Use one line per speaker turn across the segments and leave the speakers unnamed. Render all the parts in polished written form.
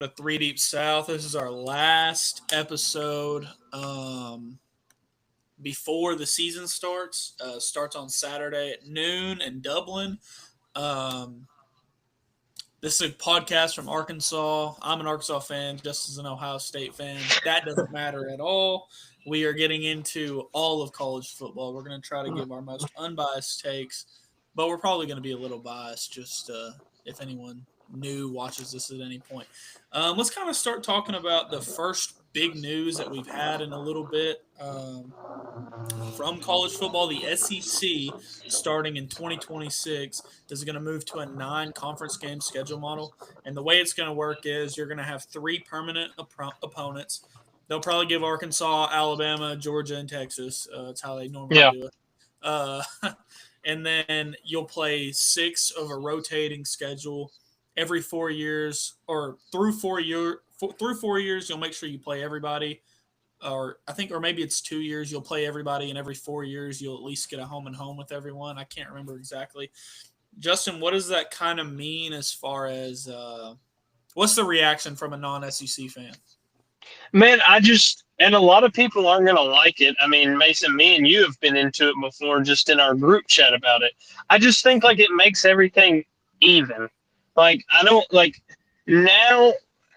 to Three Deep South. This is our last episode before the season starts. Starts on Saturday at noon in Dublin. Um, this is a podcast from Arkansas. I'm an Arkansas fan, just as an Ohio State fan. That doesn't matter at all. We are getting into all of college football. We're going to try to give our most unbiased takes, but we're probably going to be a little biased just if anyone new watches this at any point. Let's kind of start talking about the first big news that we've had in a little bit. From college football, the SEC, starting in 2026, is going to move to a 9 conference game schedule model. And the way it's going to work is you're going to have 3 permanent opponents. They'll probably give Arkansas, Alabama, Georgia, and Texas. That's how they normally do it. Uh, and then you'll play 6 of a rotating schedule every 4 years, or through 4 years. You'll make sure you play everybody, or maybe it's 2 years. You'll play everybody, and every 4 years you'll at least get a home and home with everyone. I can't remember exactly. Justin, what does that kind of mean as far as what's the reaction from a non-SEC fan?
Man, and a lot of people aren't going to like it. I mean, Mason, me and you have been into it before just in our group chat about it. I just think like it makes everything even. Like, I don't like now,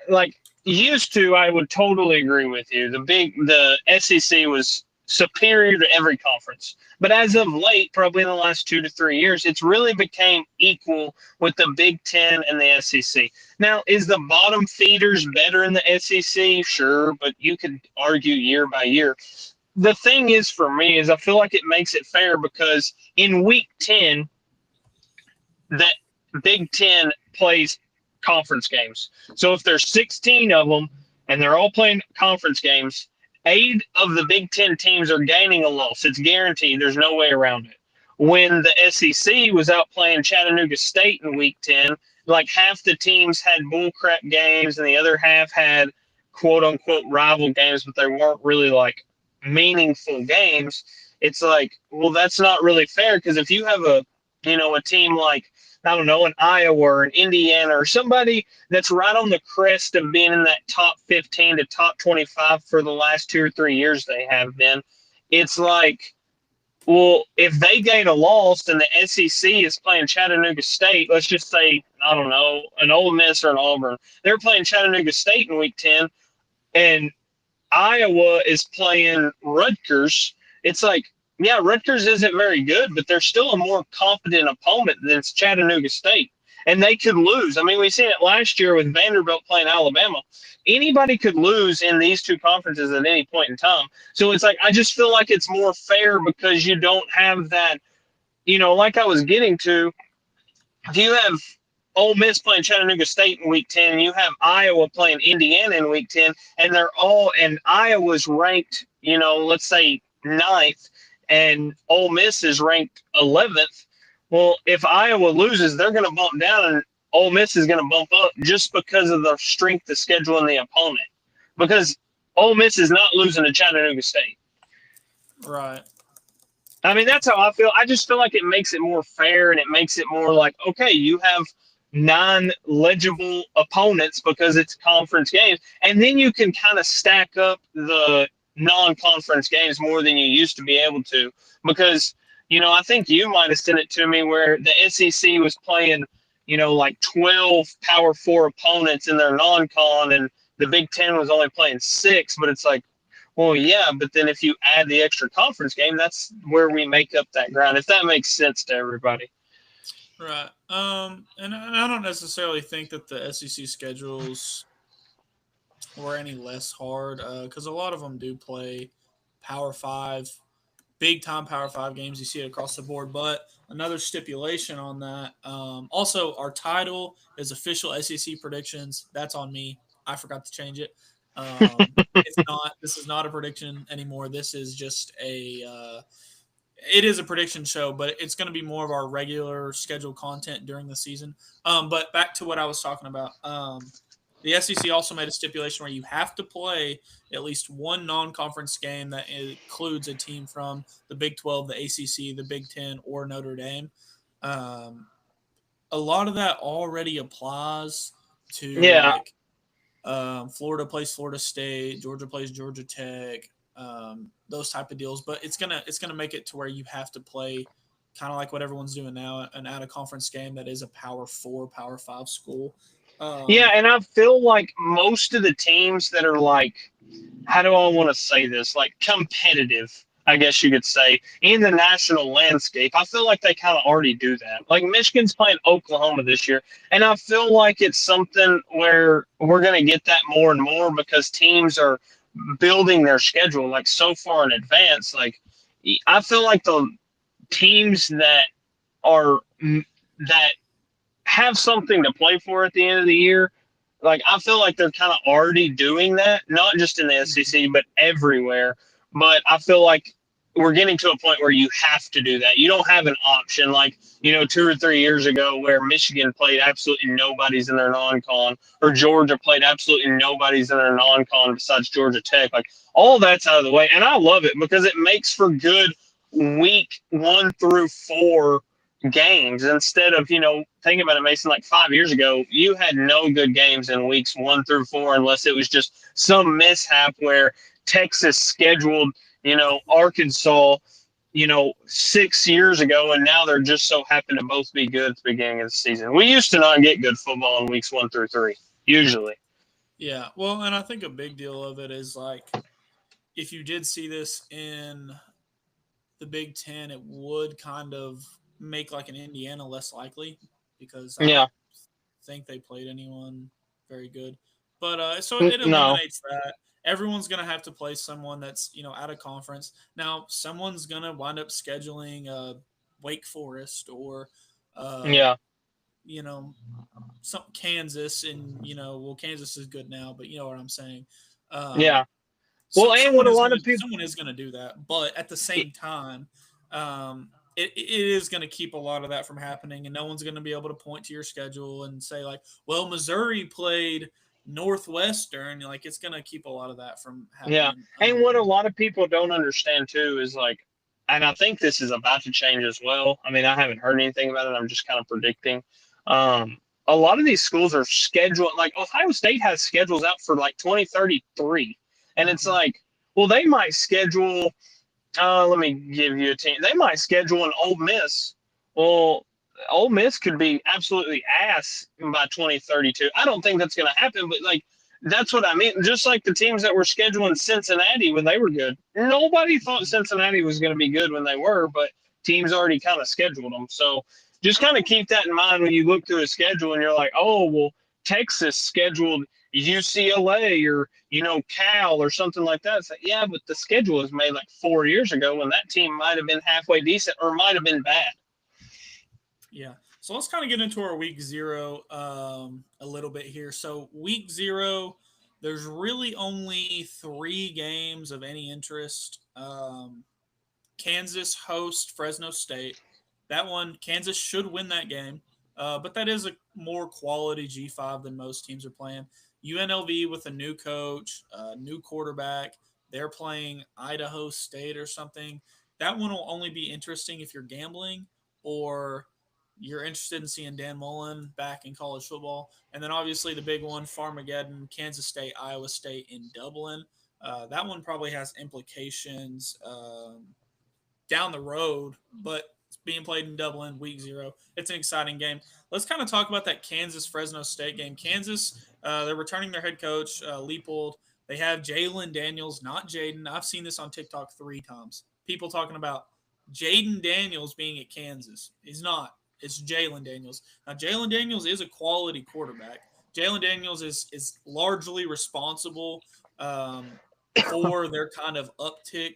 like used to, I would totally agree with you. The SEC was superior to every conference. But as of late, probably in the last 2 to 3 years, it's really became equal with the Big Ten and the SEC. Now, is the bottom feeders better in the SEC? Sure, but you could argue year by year. The thing is, for me, is I feel like it makes it fair because in Week 10, that Big Ten plays conference games. So if there's 16 of them and they're all playing conference games, 8 of the Big Ten teams are gaining a loss. It's guaranteed. There's no way around it. When the SEC was out playing Chattanooga State in Week 10, like half the teams had bullcrap games and the other half had quote unquote rival games, but they weren't really like meaningful games. It's like, well, that's not really fair because if you have a team like, I don't know, an Iowa or an Indiana or somebody that's right on the crest of being in that top 15 to top 25 for the last 2 or 3 years they have been, it's like, well, if they gain a loss and the SEC is playing Chattanooga State, let's just say, I don't know, an Ole Miss or an Auburn, they're playing Chattanooga State in Week 10, and Iowa is playing Rutgers. It's like, yeah, Rutgers isn't very good, but they're still a more competent opponent than Chattanooga State. And they could lose. I mean, we seen it last year with Vanderbilt playing Alabama. Anybody could lose in these 2 conferences at any point in time. So it's like, I just feel like it's more fair because you don't have that, like I was getting to, if you have Ole Miss playing Chattanooga State in Week 10, and you have Iowa playing Indiana in Week 10, and Iowa's ranked, let's say ninth, and Ole Miss is ranked 11th. Well, if Iowa loses, they're going to bump down, and Ole Miss is going to bump up just because of the strength of schedule and the opponent. Because Ole Miss is not losing to Chattanooga State.
Right.
I mean, that's how I feel. I just feel like it makes it more fair, and it makes it more like, okay, you have 9 legible opponents because it's conference games, and then you can kind of stack up the non-conference games more than you used to be able to because, I think you might have sent it to me where the SEC was playing, like 12 Power 4 opponents in their non-con, and the Big Ten was only playing 6, but it's like, well, yeah, but then if you add the extra conference game, that's where we make up that ground, if that makes sense to everybody.
Right. And I don't necessarily think that the SEC schedules were any less hard because a lot of them do play Power Five, big time Power Five games. You see it across the board. But another stipulation on that. Also, our title is official SEC predictions. That's on me. I forgot to change it. It's not. This is not a prediction anymore. This is just a. It is a prediction show, but it's going to be more of our regular scheduled content during the season. But back to what I was talking about. The SEC also made a stipulation where you have to play at least one non-conference game that includes a team from the Big 12, the ACC, the Big 10, or Notre Dame. A lot of that already applies to
Yeah.
Florida plays Florida State, Georgia plays Georgia Tech, those type of deals. But it's gonna make it to where you have to play kind of like what everyone's doing now, an out of conference game that is a Power Four, Power Five school.
Yeah, and I feel like most of the teams that are like, how do I want to say this? Like competitive, I guess you could say, in the national landscape. I feel like they kind of already do that. Like Michigan's playing Oklahoma this year, and I feel like it's something where we're going to get that more and more because teams are building their schedule like so far in advance. Like I feel like the teams are that have something to play for at the end of the year. Like I feel like they're kind of already doing that, not just in the SEC, but everywhere. But I feel like we're getting to a point where you have to do that. You don't have an option like, 2 or 3 years ago where Michigan played absolutely nobody's in their non-con or Georgia played absolutely nobody's in their non-con besides Georgia Tech. Like all that's out of the way. And I love it because it makes for good week 1 through 4 games instead of, think about it, Mason, like 5 years ago, you had no good games in weeks 1 through 4 unless it was just some mishap where Texas scheduled, Arkansas, 6 years ago, and now they're just so happen to both be good at the beginning of the season. We used to not get good football in weeks 1 through 3, usually.
Yeah, well, and I think a big deal of it is like if you did see this in the Big Ten, it would kind of make like an Indiana less likely because I
Yeah.
don't think they played anyone very good. But so it
No.
eliminates that. Everyone's going to have to play someone that's out of conference. Now, someone's going to wind up scheduling Wake Forest or
Yeah.
Some Kansas, and well, Kansas is good now, but you know what I'm saying.
Yeah.
So,
Well, and what a lot of people.
someone is going to do that, but at the same time, it is going to keep a lot of that from happening, and no one's going to be able to point to your schedule and say like, "Well, Missouri played Northwestern." Like, it's going to keep a lot of that from
Yeah.
happening.
And what a lot of people don't understand too is like, and I think this is about to change as well. I mean, I haven't heard anything about it. I'm just kind of predicting. A lot of these schools are scheduled, like Ohio State has schedules out for like 2033. And it's like, well, they might schedule, let me give you a team. They might schedule an Ole Miss. Well, Ole Miss could be absolutely ass by 2032. I don't think that's going to happen, but like, that's what I mean. Just like the teams that were scheduling Cincinnati when they were good. Nobody thought Cincinnati was going to be good when they were, but teams already kind of scheduled them. So just kind of keep that in mind when you look through a schedule and you're like, oh, well, Texas scheduled UCLA or, Cal or something like that. It's like, yeah, but the schedule was made like 4 years ago when that team might have been halfway decent or might have been bad.
Yeah. So let's kind of get into our week 0 a little bit here. So week 0, there's really only 3 games of any interest. Kansas hosts Fresno State. That one, Kansas should win that game, but that is a more quality G5 than most teams are playing. UNLV with a new coach, new quarterback. They're playing Idaho State or something. That one will only be interesting if you're gambling or you're interested in seeing Dan Mullen back in college football. And then obviously the big one, Farmageddon, Kansas State, Iowa State in Dublin. That one probably has implications down the road, but it's being played in Dublin, week 0. It's an exciting game. Let's kind of talk about that Kansas-Fresno State game. Kansas, they're returning their head coach, Leipold. They have Jalen Daniels, not Jaden. I've seen this on TikTok 3 times. People talking about Jaden Daniels being at Kansas. He's not. It's Jalen Daniels. Now, Jalen Daniels is a quality quarterback. Jalen Daniels is largely responsible for their kind of uptick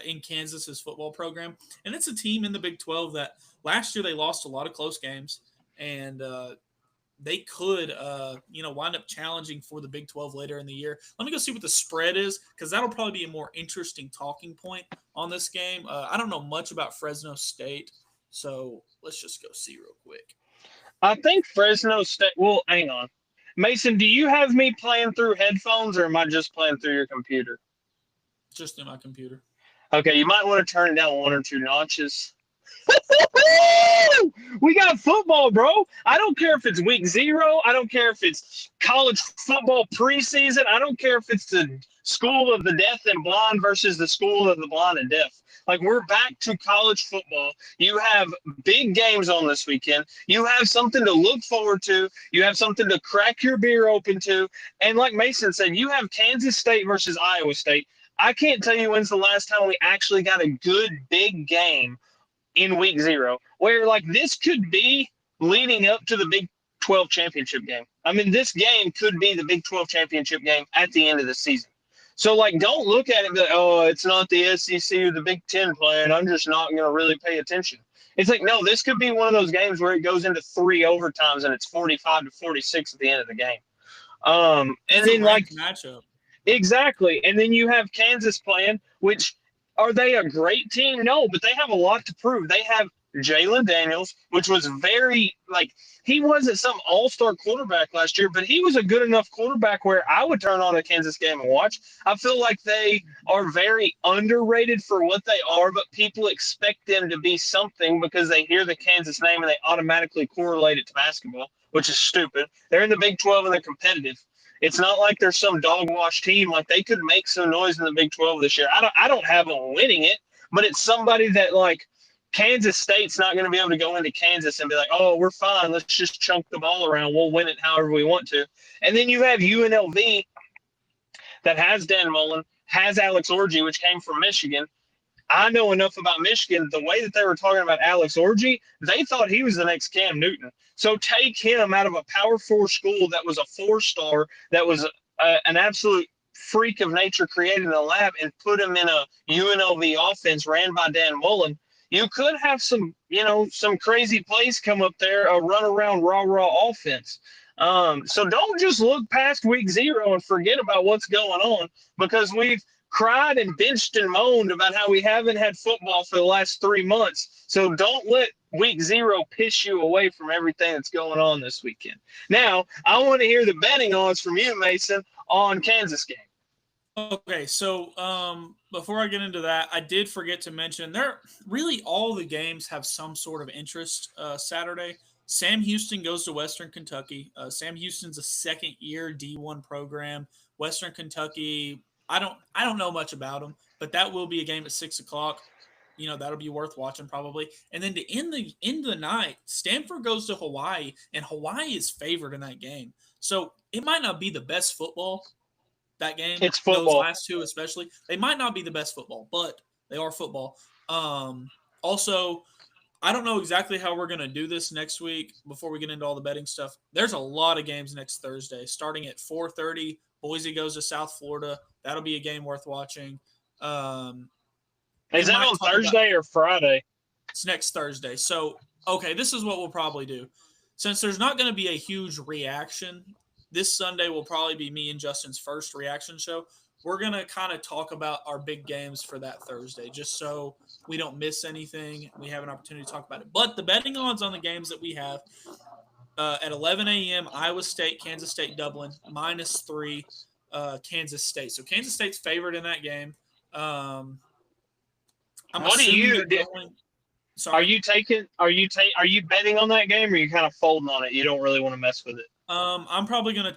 in Kansas's football program. And it's a team in the Big 12 that last year they lost a lot of close games, and they could, wind up challenging for the Big 12 later in the year. Let me go see what the spread is, because that'll probably be a more interesting talking point on this game. I don't know much about Fresno State, so let's just go see real quick.
I think Fresno State. Well, hang on. Mason, do you have me playing through headphones or am I just playing through your computer?
Just in my computer.
Okay, you might want to turn it down 1 or 2 notches. We got football, bro. I don't care if it's week 0. I don't care if it's college football preseason. I don't care if it's the school of the deaf and blind versus the school of the blind and deaf. Like, we're back to college football. You have big games on this weekend. You have something to look forward to. You have something to crack your beer open to. And like Mason said, you have Kansas State versus Iowa State. I can't tell you when's the last time we actually got a good big game in week 0, where like this could be leading up to the Big 12 championship game. I mean, this game could be the Big 12 championship game at the end of the season. So, like, don't look at it and be like, oh, it's not the SEC or the Big 10 playing. I'm just not going to really pay attention. It's like, no, this could be one of those games where it goes into 3 overtimes and it's 45-46 at the end of the game. And
It's
then,
a
like,
ranked matchup.
exactly. And then you have Kansas playing, which are they a great team? No, but they have a lot to prove. They have Jalen Daniels, which was very, like, he wasn't some all-star quarterback last year, but he was a good enough quarterback where I would turn on a Kansas game and watch. I feel like they are very underrated for what they are, but people expect them to be something because they hear the Kansas name and they automatically correlate it to basketball, which is stupid. They're in the Big 12 and they're competitive. It's not like they're some dog wash team. Like, they could make some noise in the Big 12 this year. I don't have them winning it, but it's somebody that, like, Kansas State's not going to be able to go into Kansas and be like, oh, we're fine. Let's just chunk the ball around. We'll win it however we want to. And then you have UNLV that has Dan Mullen, has Alex Orji, which came from Michigan. I know enough about Michigan. The way that they were talking about Alex Orji, they thought he was the next Cam Newton. So take him out of a Power 4 school that was a 4-star, that was an absolute freak of nature created in the lab, and put him in a UNLV offense ran by Dan Mullen. You could have some, some crazy plays come up there, a run around raw offense. So don't just look past week 0 and forget about what's going on, because we've cried and benched and moaned about how we haven't had football for the last 3 months. So don't let week 0 piss you away from everything that's going on this weekend. Now, I want to hear the betting odds from you, Mason, on Kansas game.
Okay, so before I get into that, I did forget to mention really all the games have some sort of interest Saturday. Sam Houston goes to Western Kentucky. Sam Houston's a second-year D1 program. Western Kentucky, I don't know much about them, but that will be a game at 6:00. That'll be worth watching probably. And then to end the night, Stanford goes to Hawaii, and Hawaii is favored in that game. So it might not be the best football. That game,
it's football.
Those last two especially, they might not be the best football, but they are football. Also, I don't know exactly how we're going to do this next week before we get into all the betting stuff. There's a lot of games next Thursday, starting at 4:30. Boise goes to South Florida. That'll be a game worth watching.
Is that on Thursday or Friday?
It's next Thursday. So, okay, this is what we'll probably do. Since there's not going to be a huge reaction, this Sunday will probably be me and Justin's first reaction show. We're going to kind of talk about our big games for that Thursday, just so we don't miss anything. We have an opportunity to talk about it. But the betting odds on the games that we have at 11 a.m., Iowa State, Kansas State, Dublin, -3, Kansas State. So Kansas State's favored in that game.
What do you do? Are you betting on that game, or are you kind of folding on it? You don't really want to mess with it.
I'm probably gonna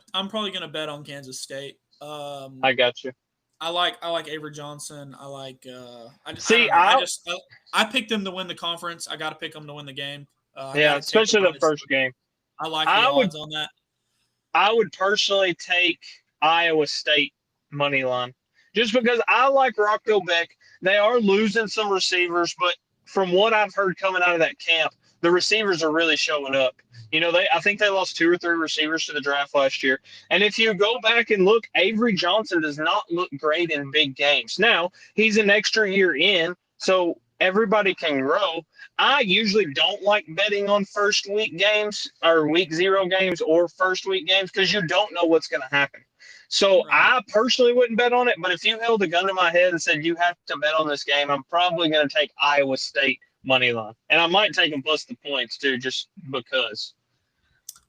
bet on Kansas State.
I got you.
I like Avery Johnson. I like. I picked him to win the conference. I got to pick him to win the game.
Especially the first game.
I like the odds on that.
I would personally take Iowa State money line, just because I like Rockville Beck. They are losing some receivers, but from what I've heard coming out of that camp, the receivers are really showing up. I think they lost 2 or 3 receivers to the draft last year. And if you go back and look, Avery Johnson does not look great in big games. Now, he's an extra year in, so everybody can grow. I usually don't like betting on first week games or week 0 games or first week games, because you don't know what's going to happen. So I personally wouldn't bet on it, but if you held a gun to my head and said you have to bet on this game, I'm probably going to take Iowa State money line. And I might take them plus the points too, just because.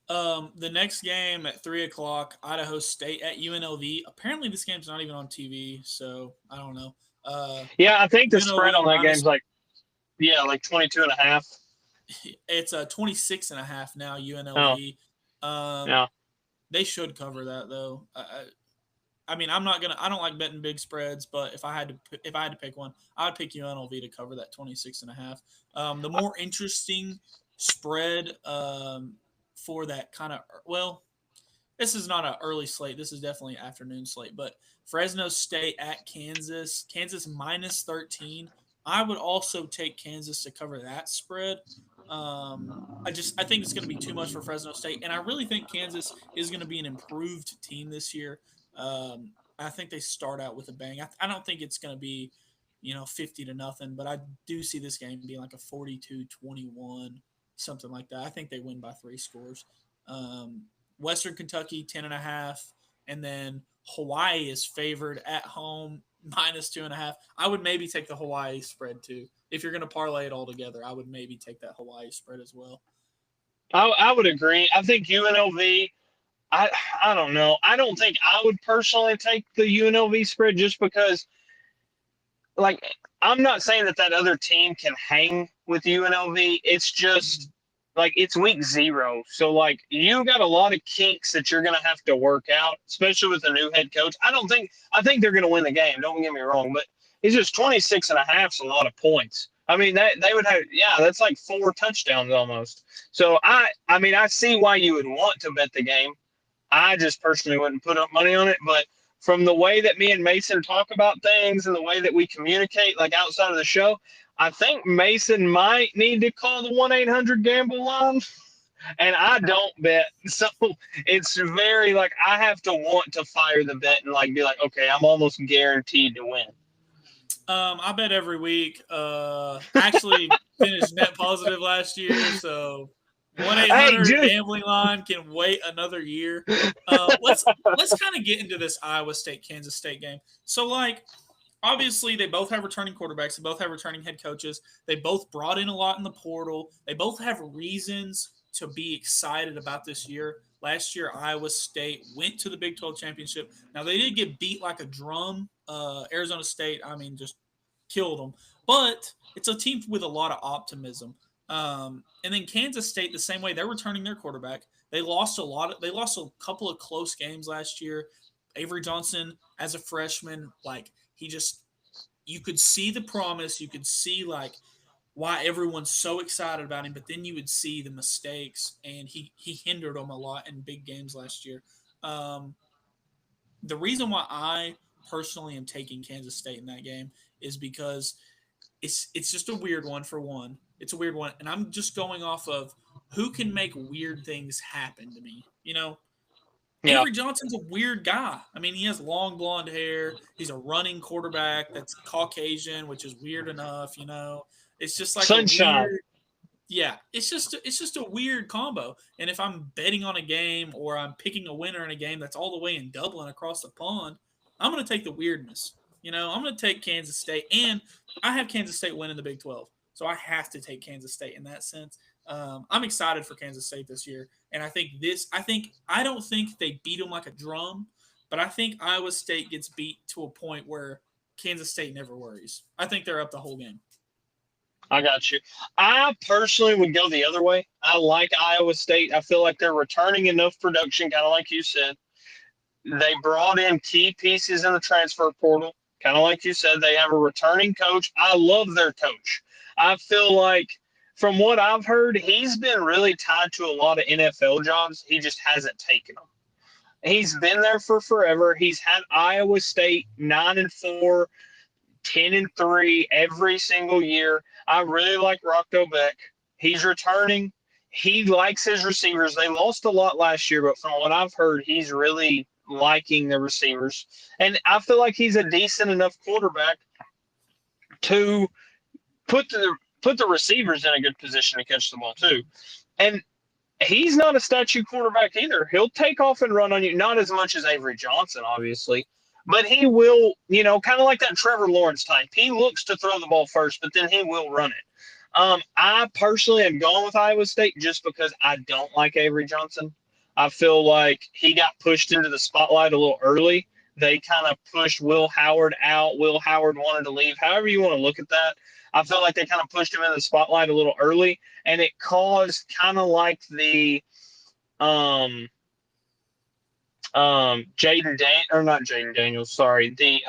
The next game at 3:00, Idaho State at UNLV. Apparently this game's not even on TV, so I don't know.
I think the spread on that game's like Yeah, like 22.5.
It's a 26.5 now,
Oh,
UNLV. Um,
yeah.
they should cover that though. I mean, I don't like betting big spreads, but if I had to pick one, I would pick UNLV to cover that 26.5. The more interesting spread for that kind of, well, this is not an early slate. This is definitely an afternoon slate. But Fresno State at Kansas, Kansas minus 13. I would also take Kansas to cover that spread. I think it's going to be too much for Fresno State, and I really think Kansas is going to be an improved team this year. I think they start out with a bang. I don't think it's going to be 50-0, but I do see this game being like a 42-21, something like that. I think they win by 3 scores. Um, Western Kentucky 10.5, and then Hawaii is favored at home minus 2.5. I would maybe take the Hawaii spread too. If you're going to parlay it all together, I would maybe take that Hawaii spread as well.
I would agree. I think UNLV. I don't know. I don't think I would personally take the UNLV spread just because, like, I'm not saying that other team can hang with UNLV. It's just like it's week 0, so like you got a lot of kinks that you're gonna have to work out, especially with a new head coach. I think they're gonna win the game. Don't get me wrong, but it's just 26.5 is a lot of points. I mean, that they would have, yeah, that's like 4 touchdowns almost. So I mean, I see why you would want to bet the game. I just personally wouldn't put up money on it, but from the way that me and Mason talk about things and the way that we communicate, like outside of the show, I think Mason might need to call the 1-800-GAMBLE line. And I don't bet. So it's very like I have to want to fire the bet and like be like, okay, I'm almost guaranteed to win.
I bet every week. Actually finished net positive last year, so one eight
Hey,
hundred
dude.
gambling line can wait another year. Let's kind of get into this Iowa State Kansas State game. So like obviously they both have returning quarterbacks, they both have returning head coaches, they both brought in a lot in the portal, they both have reasons to be excited about this year. Last year, Iowa State went to the Big 12 championship. Now they did get beat like a drum. Arizona State, I mean, just killed them. But it's a team with a lot of optimism. And then Kansas State, the same way, they're returning their quarterback. They lost they lost a couple of close games last year. Avery Johnson, as a freshman, like he just, you could see the promise. You could see like why everyone's so excited about him, but then you would see the mistakes, and he hindered them a lot in big games last year. Um, the reason why I personally am taking Kansas State in that game is because it's just a weird one for one. It's a weird one, and I'm just going off of who can make weird things happen to me.
Yeah.
Avery Johnson's a weird guy. I mean, he has long blonde hair. He's a running quarterback that's Caucasian, which is weird enough. It's just like a
Sunshine.
weird. Yeah, it's just a weird combo. And if I'm betting on a game or I'm picking a winner in a game that's all the way in Dublin across the pond, I'm going to take the weirdness. I'm going to take Kansas State, and I have Kansas State winning the Big 12, so I have to take Kansas State in that sense. I'm excited for Kansas State this year, and I don't think they beat them like a drum, but I think Iowa State gets beat to a point where Kansas State never worries. I think they're up the whole game.
I got you. I personally would go the other way. I like Iowa State. I feel like they're returning enough production, kind of like you said. They brought in key pieces in the transfer portal, kind of like you said. They have a returning coach. I love their coach. I feel like, from what I've heard, he's been really tied to a lot of NFL jobs. He just hasn't taken them. He's been there for forever. He's had Iowa State 9-4, 10-3 every single year. I really like Rocco Beck. He's returning. He likes his receivers. They lost a lot last year, but from what I've heard, he's really liking the receivers. And I feel like he's a decent enough quarterback to put the receivers in a good position to catch the ball too. And he's not a statue quarterback either. He'll take off and run on you, not as much as Avery Johnson, obviously, but he will, kind of like that Trevor Lawrence type. He looks to throw the ball first, but then he will run it. I personally am going with Iowa State just because I don't like Avery Johnson. I feel like he got pushed into the spotlight a little early. they kind of pushed Will Howard out. Will Howard wanted to leave. However you want to look at that, I feel like they kind of pushed him in the spotlight a little early, and it caused kind of like the Jaden Dan or not Jaden Daniels, sorry. The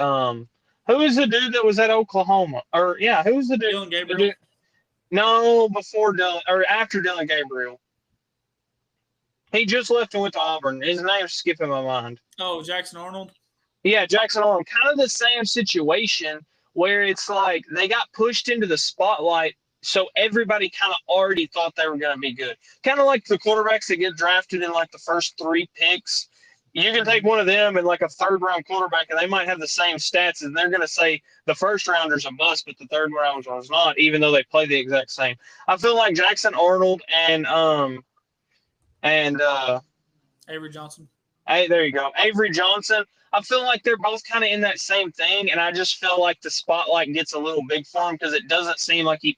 who is the dude that was at Oklahoma? Or yeah, who was the dude?
Dylan Gabriel.
No, before Dylan or after Dylan Gabriel. He just left and went to Auburn. His name's skipping my mind.
Oh, Jackson Arnold.
Yeah, Jackson Arnold. Kind of the same situation where it's like they got pushed into the spotlight, so everybody kind of already thought they were going to be good. Kind of like the quarterbacks that get drafted in like the first 3 picks. You can take one of them and like a third-round quarterback, and they might have the same stats, and they're going to say the first rounder's a bust, but the third rounder's not, even though they play the exact same. I feel like Jackson Arnold and
Avery Johnson.
Hey, there you go. Avery Johnson. I feel like they're both kind of in that same thing, and I just feel like the spotlight gets a little big for him because it doesn't seem like he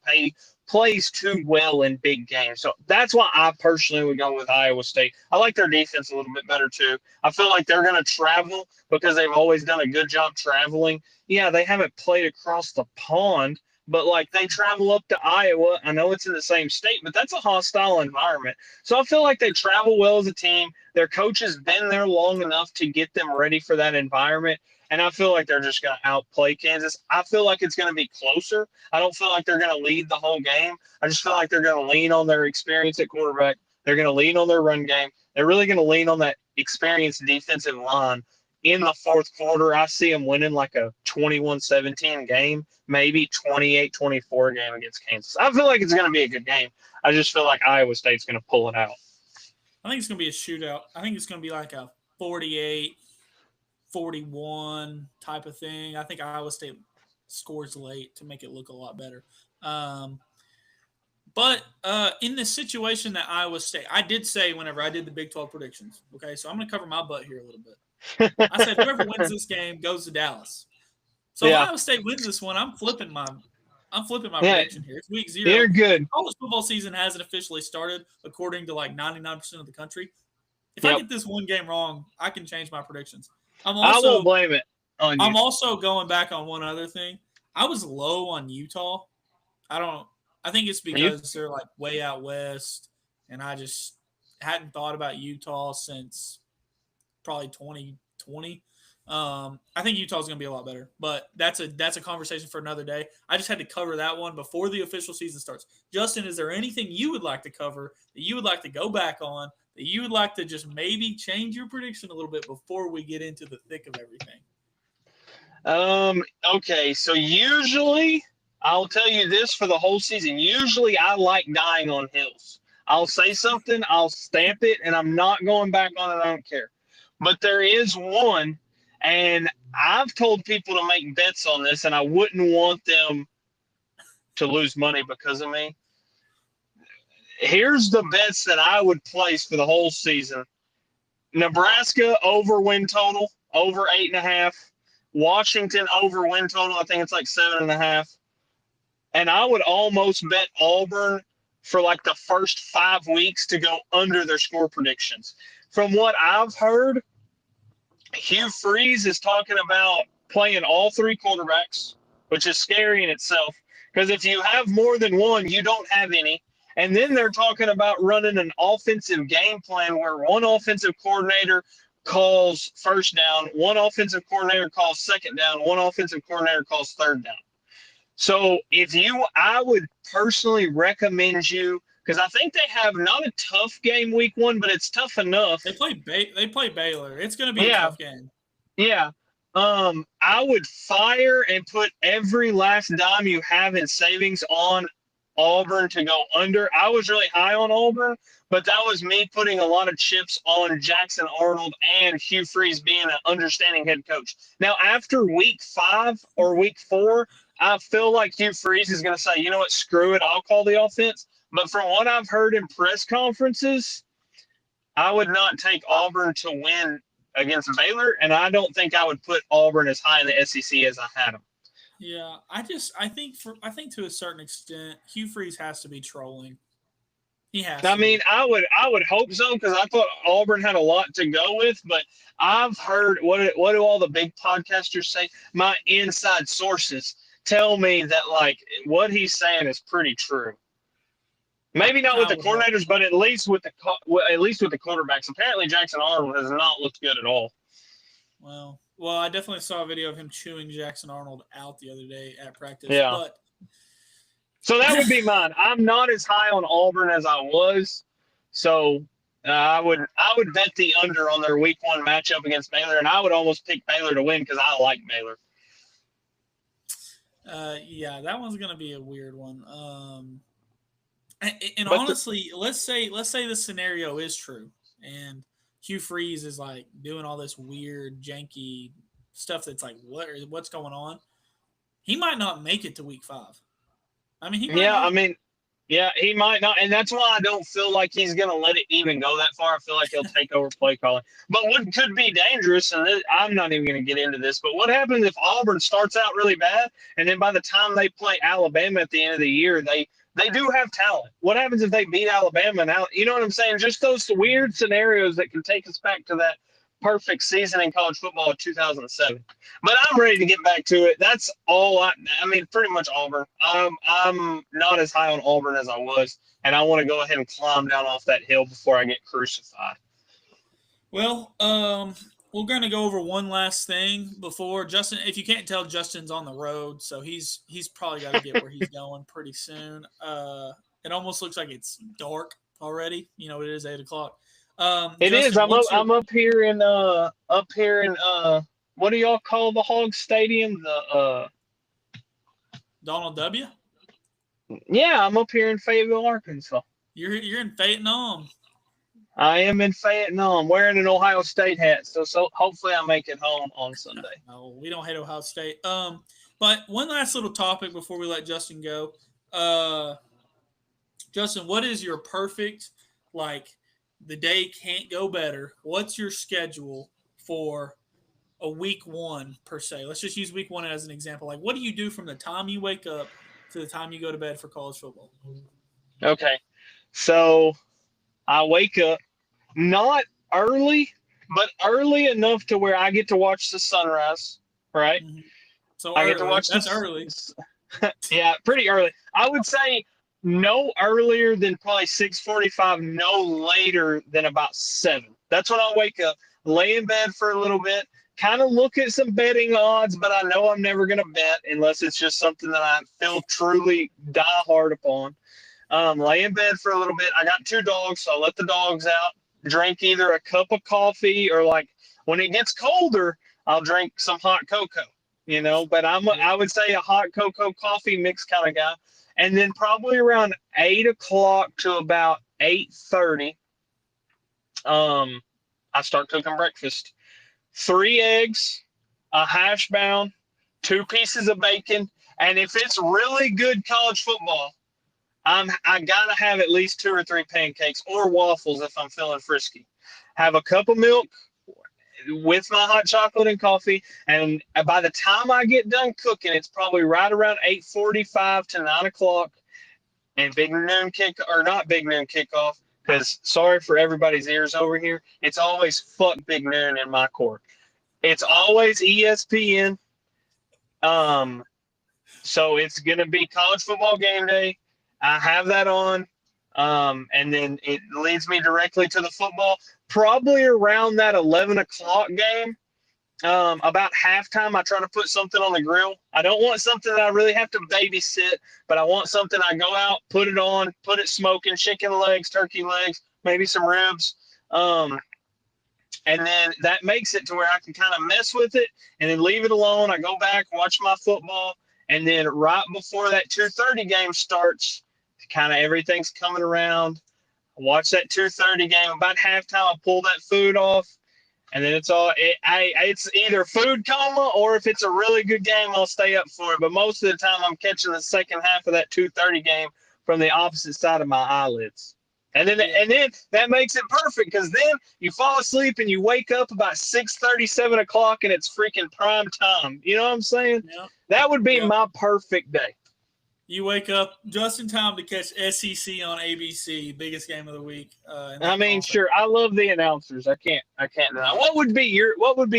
plays too well in big games. So that's why I personally would go with Iowa State. I like their defense a little bit better too. I feel like they're going to travel because they've always done a good job traveling. Yeah, they haven't played across the pond, but like they travel up to Iowa. I know it's in the same state, but that's a hostile environment. So I feel like they travel well as a team. Their coach has been there long enough to get them ready for that environment. And I feel like they're just going to outplay Kansas. I feel like it's going to be closer. I don't feel like they're going to lead the whole game. I just feel like they're going to lean on their experience at quarterback. They're going to lean on their run game. They're really going to lean on that experienced defensive line. In the fourth quarter, I see them winning like a 21-17 game, maybe 28-24 game against Kansas. I feel like it's going to be a good game. I just feel like Iowa State's going to pull it out.
I think it's going to be a shootout. I think it's going to be like a 48-41 type of thing. I think Iowa State scores late to make it look a lot better. But in the situation that Iowa State, I did say whenever I did the Big 12 predictions, okay, so I'm going to cover my butt here a little bit. I said whoever wins this game goes to Dallas. So if Iowa State wins this one, I'm flipping my prediction here. It's week 0.
You're good.
College football season hasn't officially started, according to like 99% of the country. If I get this one game wrong, I can change my predictions.
I won't blame it on you.
I'm also going back on one other thing. I was low on Utah. I think it's because they're like way out west, and I just hadn't thought about Utah since probably 2020. I think Utah's going to be a lot better, but that's a conversation for another day. I just had to cover that one before the official season starts. Justin, is there anything you would like to cover that you would like to go back on, that you would like to just maybe change your prediction a little bit before we get into the thick of everything?
Okay, so usually I'll tell you this for the whole season. Usually I like dying on hills. I'll say something, I'll stamp it, and I'm not going back on it. I don't care. But there is one, and I've told people to make bets on this, and I wouldn't want them to lose money because of me. Here's the bets that I would place for the whole season. Nebraska over win total, over 8.5. Washington over win total, I think it's like 7.5. And I would almost bet Auburn for like the first 5 weeks to go under their score predictions. From what I've heard, Hugh Freeze is talking about playing all 3 quarterbacks, which is scary in itself. Because if you have more than one, you don't have any. And then they're talking about running an offensive game plan where one offensive coordinator calls first down, one offensive coordinator calls second down, one offensive coordinator calls third down. So I would personally recommend you, because I think they have not a tough game week 1, but it's tough enough.
They play Baylor. It's going to be a tough game.
Yeah. I would fire and put every last dime you have in savings on Auburn to go under. I was really high on Auburn, but that was me putting a lot of chips on Jackson Arnold and Hugh Freeze being an understanding head coach. Now, after week 5 or week 4, I feel like Hugh Freeze is going to say, you know what, screw it, I'll call the offense. But from what I've heard in press conferences, I would not take Auburn to win against Baylor, and I don't think I would put Auburn as high in the SEC as I had them.
Yeah, I think to a certain extent, Hugh Freeze has to be trolling. He has
I
to.
mean, I would hope so because I thought Auburn had a lot to go with, but I've heard what do all the big podcasters say? My inside sources tell me that like what he's saying is pretty true. Maybe not with
I
the
would hope.
coordinators, but at least with the quarterbacks. Apparently, Jackson Arnold has not looked good at all.
Well, I definitely saw a video of him chewing Jackson Arnold out the other day at practice.
Yeah.
But
So that would be mine. I'm not as high on Auburn as I was, so I would bet the under on their Week 1 matchup against Baylor, and I would almost pick Baylor to win because I like Baylor.
yeah, that one's gonna be a weird one. And
But
honestly, let's say the scenario is true, and Hugh Freeze is like doing all this weird, janky stuff that's like, what's going on? He might not make it to week 5. I mean, he might
yeah, I
not.
mean, yeah, he might not, and that's why I don't feel like he's gonna let it even go that far. I feel like he'll take over play calling. But what could be dangerous, and I'm not even gonna get into this, but what happens if Auburn starts out really bad, and then by the time they play Alabama at the end of the year, they do have talent. What happens if they beat Alabama now? You know what I'm saying? Just those weird scenarios that can take us back to that perfect season in college football of 2007. But I'm ready to get back to it. That's all I mean, pretty much Auburn. I'm not as high on Auburn as I was, and I want to go ahead and climb down off that hill before I get crucified.
Well, we're gonna go over one last thing before Justin. If you can't tell, Justin's on the road, so he's probably got to get where he's going pretty soon. It almost looks like it's dark already. You know, it is 8 o'clock.
It is.
Justin, what's your
I'm up here in what do y'all call the Hog Stadium?
Donald W?
Yeah, I'm up here in Fayetteville, Arkansas.
You're in Fayetteville.
I am in Fayetteville. I'm wearing an Ohio State hat, so hopefully I make it home on Sunday.
No, we don't hate Ohio State. But one last little topic before we let Justin go. Justin, what is your perfect, like, the day can't go better? What's your schedule for a week 1 per se? Let's just use week 1 as an example. Like, what do you do from the time you wake up to the time you go to bed for college football?
Okay, so I wake up not early, but early enough to where I get to watch the sunrise. Right?
Mm-hmm. So
I
early.
get to watch
That's early.
Yeah, pretty early. I would say no earlier than probably 6:45. No later than about 7. That's when I'll wake up, lay in bed for a little bit, kind of look at some betting odds, but I know I'm never going to bet unless it's just something that I feel truly die hard upon. Lay in bed for a little bit. I got 2 dogs, so I let the dogs out. Drink either a cup of coffee or like when it gets colder, I'll drink some hot cocoa. But I would say a hot cocoa coffee mix kind of guy. And then probably around 8 o'clock to about 8:30, I start cooking breakfast. 3 eggs, a hash brown, 2 pieces of bacon, and if it's really good college football, I gotta have at least 2 or 3 pancakes or waffles if I'm feeling frisky. Have a cup of milk with my hot chocolate and coffee, and by the time I get done cooking, it's probably right around 8:45 to 9 o'clock, and big noon not big noon kickoff. Because sorry for everybody's ears over here, it's always fuck big noon in my court. It's always ESPN. So it's gonna be college football game day. I have that on, and then it leads me directly to the football. Probably around that 11 o'clock game, about halftime, I try to put something on the grill. I don't want something that I really have to babysit, but I want something I go out, put it on, put it smoking, chicken legs, turkey legs, maybe some ribs. And then that makes it to where I can kind of mess with it and then leave it alone. I go back, watch my football, and then right before that 2:30 game starts, kind of everything's coming around. I watch that 2:30 game. About halftime, I pull that food off, and then it's either food coma or if it's a really good game, I'll stay up for it. But most of the time, I'm catching the second half of that 2:30 game from the opposite side of my eyelids. And then that makes it perfect because then you fall asleep and you wake up about 6:30, 7 o'clock, and it's freaking prime time. You know what I'm saying?
Yeah.
That would be
Yeah.
my perfect day.
You wake up just in time to catch SEC on ABC, biggest game of the week. In
I
that
mean,
conference.
sure, I love the announcers. I can't deny. What would be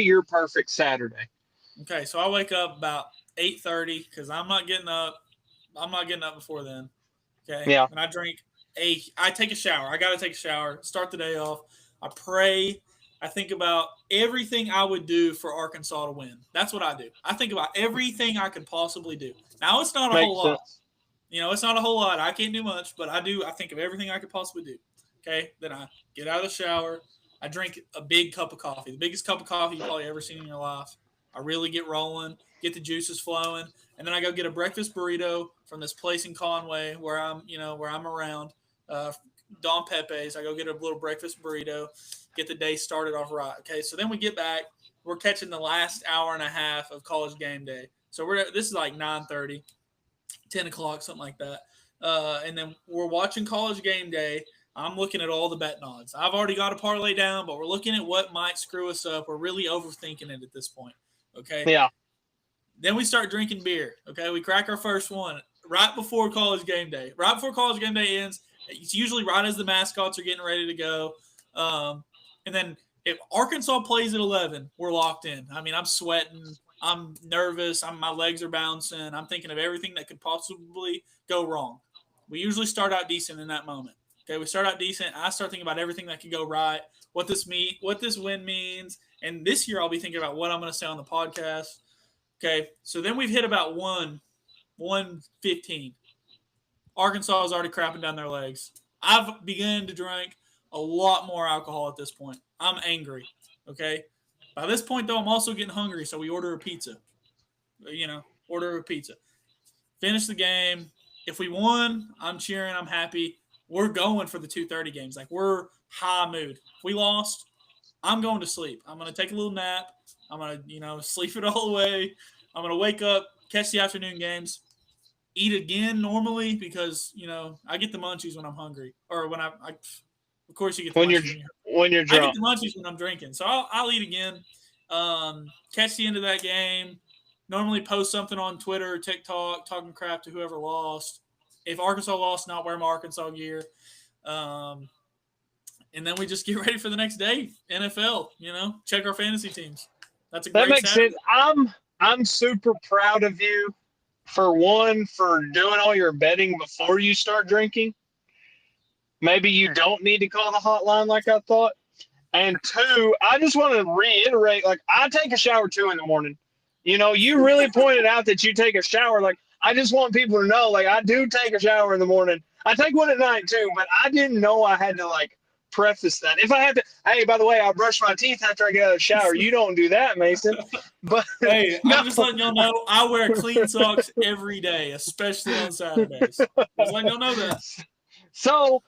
your perfect Saturday?
Okay, so I wake up about 8:30 because I'm not getting up. I'm not getting up before then. Okay,
Yeah,
and I take a shower. I got to take a shower. Start the day off. I pray. I think about everything I would do for Arkansas to win. That's what I do. I think about everything I could possibly do. Now it's not a whole
makes
lot.
sense.
It's not a whole lot. I can't do much, but I do. I think of everything I could possibly do. Okay, then I get out of the shower. I drink a big cup of coffee, the biggest cup of coffee you've probably ever seen in your life. I really get rolling, get the juices flowing, and then I go get a breakfast burrito from this place in Conway where I'm around. Uh, Don Pepe's. I go get a little breakfast burrito, get the day started off right. Okay, so then we get back. We're catching the last hour and a half of college game day. So this is like 9:30. 10 o'clock, something like that. And then we're watching college game day. I'm looking at all the bet odds. I've already got a parlay down, but we're looking at what might screw us up. We're really overthinking it at this point. Okay.
Yeah,
Then we start drinking beer. Okay. We crack our first one right before college game day. Right before college game day ends. It's usually right as the mascots are getting ready to go. And then if Arkansas plays at 11, we're locked in. I mean, I'm sweating. I'm nervous. My legs are bouncing. I'm thinking of everything that could possibly go wrong. We usually start out decent in that moment. Okay, we start out decent. I start thinking about everything that could go right, what this win means, and this year I'll be thinking about what I'm going to say on the podcast. Okay, so then we've hit about 1:15. Arkansas is already crapping down their legs. I've begun to drink a lot more alcohol at this point. I'm angry. Okay. By this point, though, I'm also getting hungry, so we order a pizza. Order a pizza. Finish the game. If we won, I'm cheering. I'm happy. We're going for the 2:30 games. Like, we're high mood. If we lost, I'm going to sleep. I'm going to take a little nap. I'm going to, sleep it all away. I'm going to wake up, catch the afternoon games, eat again normally because I get the munchies when I'm hungry, or when of course you get the
when you're
munchies
when you're
I get
drunk.
the munchies when I'm drinking, so I'll eat again. Catch the end of that game. Normally post something on Twitter or TikTok talking crap to whoever lost. If Arkansas lost, not wear my Arkansas gear. Um, and then we just get ready for the next day. NFL, check our fantasy teams. That's a
That
great
makes
Saturday.
sense. I'm super proud of you for doing all your betting before you start drinking. Maybe you don't need to call the hotline like I thought. And two, I just want to reiterate, like, I take a shower too in the morning. You really pointed out that you take a shower. Like, I just want people to know, like, I do take a shower in the morning. I take one at night too, but I didn't know I had to, like, preface that. If I had to, hey, by the way, I brush my teeth after I get out of the shower. You don't do that, Mason. But
Hey,
no.
I'm just letting y'all know I wear clean socks every day, especially on Saturdays. Just letting y'all know that.
So,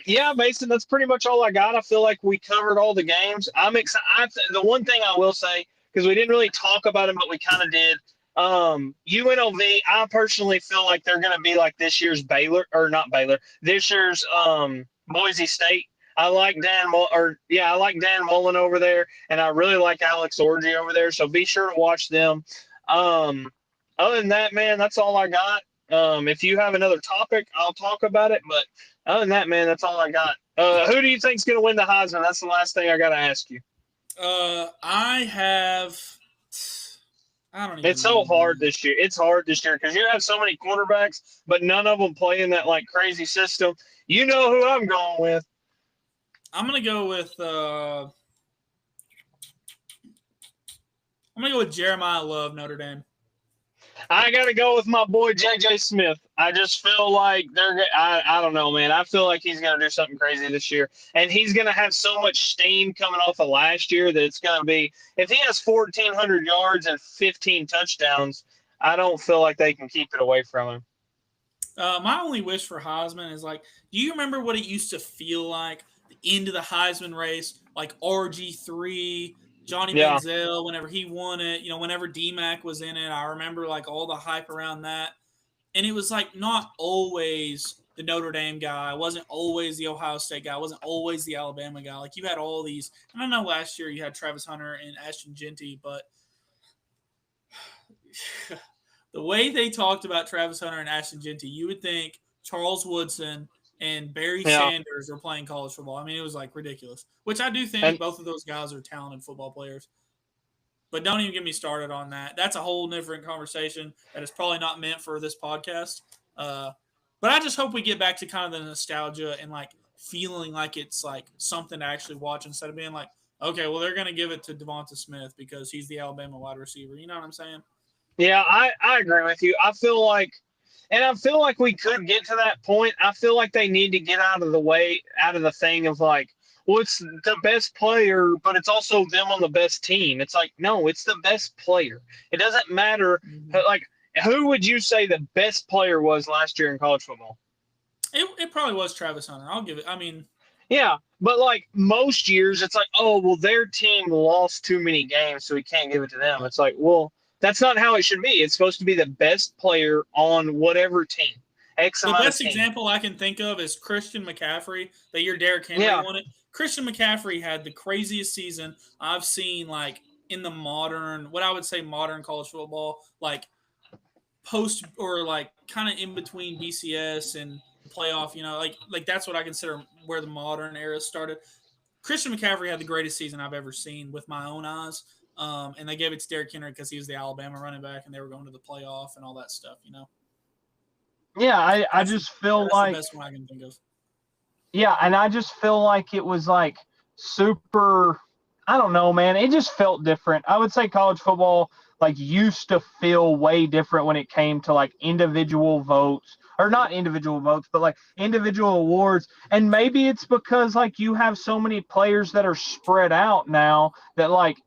yeah, Mason, that's pretty much all I got. I feel like we covered all the games. I'm excited. The one thing I will say, because we didn't really talk about it, but we kind of did. UNLV, I personally feel like they're going to be like this year's Baylor, or not Baylor, this year's Boise State. I like I like Dan Mullen over there, and I really like Alex Orji over there. So be sure to watch them. Other than that, man, that's all I got. If you have another topic, I'll talk about it. But other than that, man, that's all I got. Who do you think's going to win the Heisman? That's the last thing I got to ask you.
I don't even
It's so
know.
hard this year. It's hard this year because you have so many quarterbacks, but none of them play in that like crazy system. You know who I'm going with.
I'm gonna go with Jeremiah Love, Notre Dame.
I got to go with my boy J.J. Smith. I just feel like I don't know, man. I feel like he's going to do something crazy this year. And he's going to have so much steam coming off of last year that it's going to be – if he has 1,400 yards and 15 touchdowns, I don't feel like they can keep it away from him.
My only wish for Heisman is, like, do you remember what it used to feel like, the end of the Heisman race, like RG3, Johnny Manziel, whenever he won it, whenever DMAC was in it, I remember, like, all the hype around that. And it was, like, not always the Notre Dame guy. It wasn't always the Ohio State guy. It wasn't always the Alabama guy. Like, you had all these. And I know last year you had Travis Hunter and Ashton Jeanty, but the way they talked about Travis Hunter and Ashton Genty, you would think Charles Woodson and Barry
Yeah.
Sanders were playing college football. I mean, it was like ridiculous. Which I do think
And
both of those guys are talented football players. But don't even get me started on that. That's a whole different conversation that is probably not meant for this podcast. But I just hope we get back to kind of the nostalgia and like feeling like it's like something to actually watch instead of being like, okay, well, they're going to give it to Devonta Smith because he's the Alabama wide receiver. You know what I'm saying?
yeah, I agree with you. I feel like we could get to that point. I feel like they need to get out of the thing of like, well, it's the best player, but it's also them on the best team. It's like, no, it's the best player. It doesn't matter. Like, who would you say the best player was last year in college football?
It probably was Travis Hunter. I'll give it. I mean,
yeah, but like most years, it's like, oh, well, their team lost too many games, so we can't give it to them. It's like, well, that's not how it should be. It's supposed to be the best player on whatever team.
The best example I can think of is Christian McCaffrey. The year Derrick Henry won it. Christian McCaffrey had the craziest season I've seen, like in the modern college football, like post or like kind of in between BCS and playoff. You know, like that's what I consider where the modern era started. Christian McCaffrey had the greatest season I've ever seen with my own eyes. And they gave it to Derrick Henry because he was the Alabama running back and they were going to the playoff and all that stuff, you know?
Yeah, I just feel like
that's the best one I can think of.
Yeah, and I just feel like it was like super, I don't know, man. It just felt different. I would say college football like used to feel way different when it came to like individual votes, or not individual votes, but like individual awards. And maybe it's because like you have so many players that are spread out now that like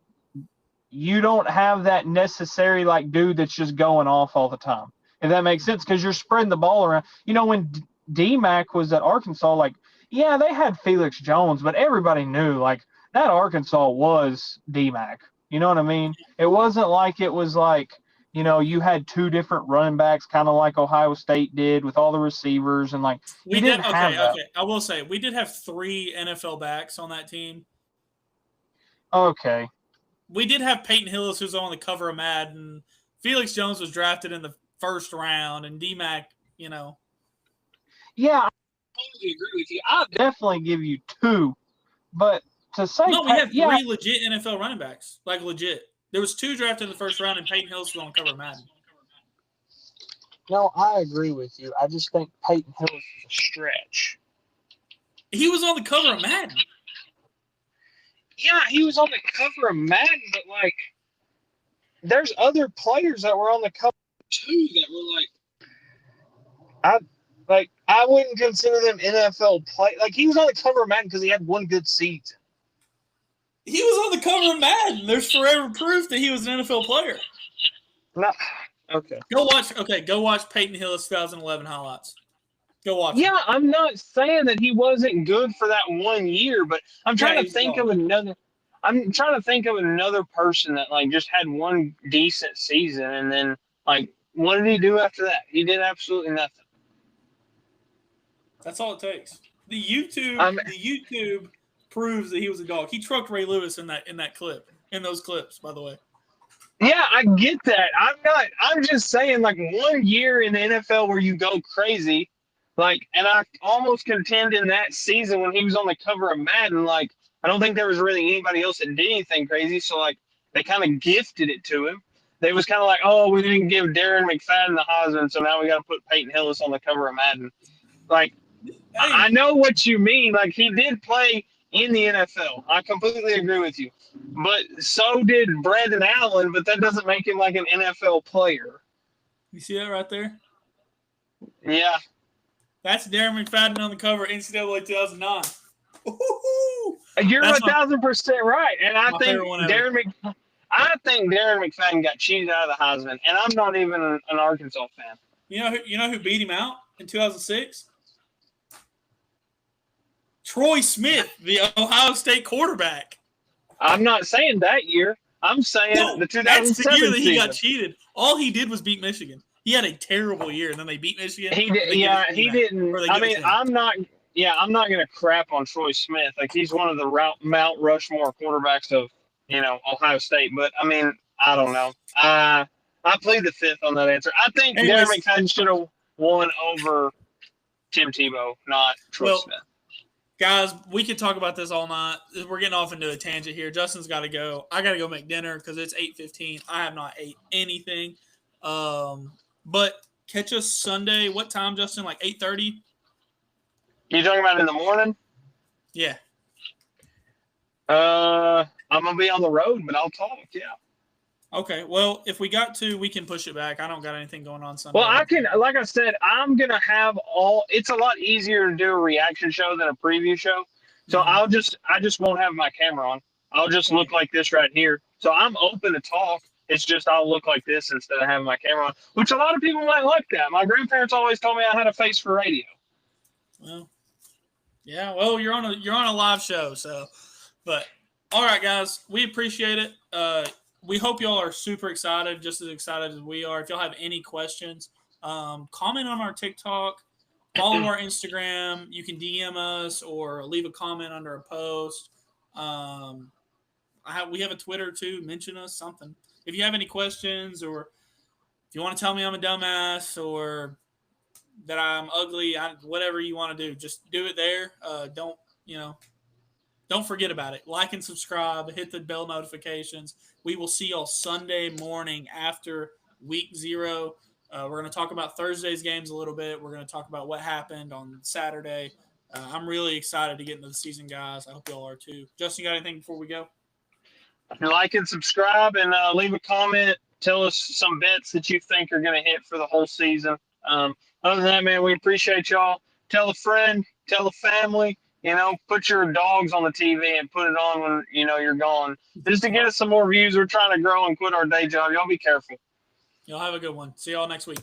you don't have that necessary like dude that's just going off all the time. If that makes sense, because you're spreading the ball around. You know, when D-Mac was at Arkansas, like, yeah, they had Felix Jones, but everybody knew like that Arkansas was D-Mac. You know what I mean? It wasn't like it was like, you know, you had two different running backs, kind of like Ohio State did with all the receivers, and like we didn't have that.
Okay. I will say we did have 3 NFL backs on that team.
Okay.
We did have Peyton Hillis, who's on the cover of Madden. Felix Jones was drafted in the first round, and D-Mac, you know.
Yeah, I totally agree with you. I'll definitely give you 2, but to say
no, we have 3 legit NFL running backs, like legit. There was 2 drafted in the first round, and Peyton Hillis was on cover of Madden.
No, I agree with you. I just think Peyton Hillis is a stretch.
He was on the cover of Madden.
Yeah, he was on the cover of Madden, but like, there's other players that were on the cover too that were like, I wouldn't consider them NFL play. Like, he was on the cover of Madden because he had one good season.
He was on the cover of Madden. There's forever proof that he was an NFL player.
No, okay.
Go watch Peyton Hillis 2011 highlights. Go watch.
Yeah, I'm not saying that he wasn't good for that 1 year, but I'm trying to think of another. I'm trying to think of another person that like just had one decent season, and then like, what did he do after that? He did absolutely nothing.
That's all it takes. The YouTube proves that he was a dog. He trucked Ray Lewis in that clip, in those clips, by the way.
Yeah, I get that. I'm just saying, like, 1 year in the NFL where you go crazy, like, and I almost contend in that season when he was on the cover of Madden, like, I don't think there was really anybody else that did anything crazy, so, like, they kind of gifted it to him. They was kind of like, oh, we didn't give Darren McFadden the Heisman, so now we got to put Peyton Hillis on the cover of Madden. Like, hey. I know what you mean. Like, he did play in the NFL. I completely agree with you. But so did Brandon Allen, but that doesn't make him like an NFL player.
You see that right there?
Yeah.
That's Darren McFadden on the cover of NCAA 2009. Ooh,
you're 1,000% right. And I think Darren McFadden got cheated out of the Heisman, and I'm not even an Arkansas fan.
You know who beat him out in 2006? Troy Smith, the Ohio State quarterback.
I'm not saying that year. I'm saying the 2007
that's the year that he
season.
got cheated. All he did was beat Michigan. He had a terrible year, and then they beat Michigan.
He did. Yeah, he didn't. I mean, I'm not going to crap on Troy Smith. Like, he's one of the Mount Rushmore quarterbacks of, Ohio State. But, I mean, I don't know. I plead the fifth on that answer. I think
Anyways,
Darren McFadden should have won over Tim Tebow, not Troy
well,
Smith.
guys, we could talk about this all night. We're getting off into a tangent here. Justin's got to go. I got to go make dinner because it's 8:15. I have not ate anything. But catch us Sunday. What time, Justin? Like 8:30?
You talking about in the morning?
Yeah.
I'm gonna be on the road, but I'll talk. Yeah.
Okay. Well, if we got to, we can push it back. I don't got anything going on Sunday.
Well, I can. Like I said, I'm gonna have all. It's a lot easier to do a reaction show than a preview show. So I just won't have my camera on. I'll just look like this right here. So I'm open to talk. It's just I'll look like this instead of having my camera on, which a lot of people might like that. My grandparents always told me I had a face for radio.
Well, yeah. Well, you're on a live show, so. But all right, guys, we appreciate it. We hope y'all are super excited, just as excited as we are. If y'all have any questions, comment on our TikTok, follow our Instagram. You can DM us or leave a comment under a post. We have a Twitter too. Mention us, something. If you have any questions, or if you want to tell me I'm a dumbass or that I'm ugly, whatever you want to do, just do it there. Don't forget about it. Like and subscribe. Hit the bell notifications. We will see y'all Sunday morning after week 0. We're going to talk about Thursday's games a little bit. We're going to talk about what happened on Saturday. I'm really excited to get into the season, guys. I hope y'all are too. Justin, you got anything before we go?
Like and subscribe and leave a comment. Tell us some bets that you think are going to hit for the whole season. Other than that, man, we appreciate y'all. Tell a friend. Tell a family. Put your dogs on the TV and put it on when, you're gone. Just to get us some more views. We're trying to grow and quit our day job. Y'all be careful.
Y'all have a good one. See y'all next week.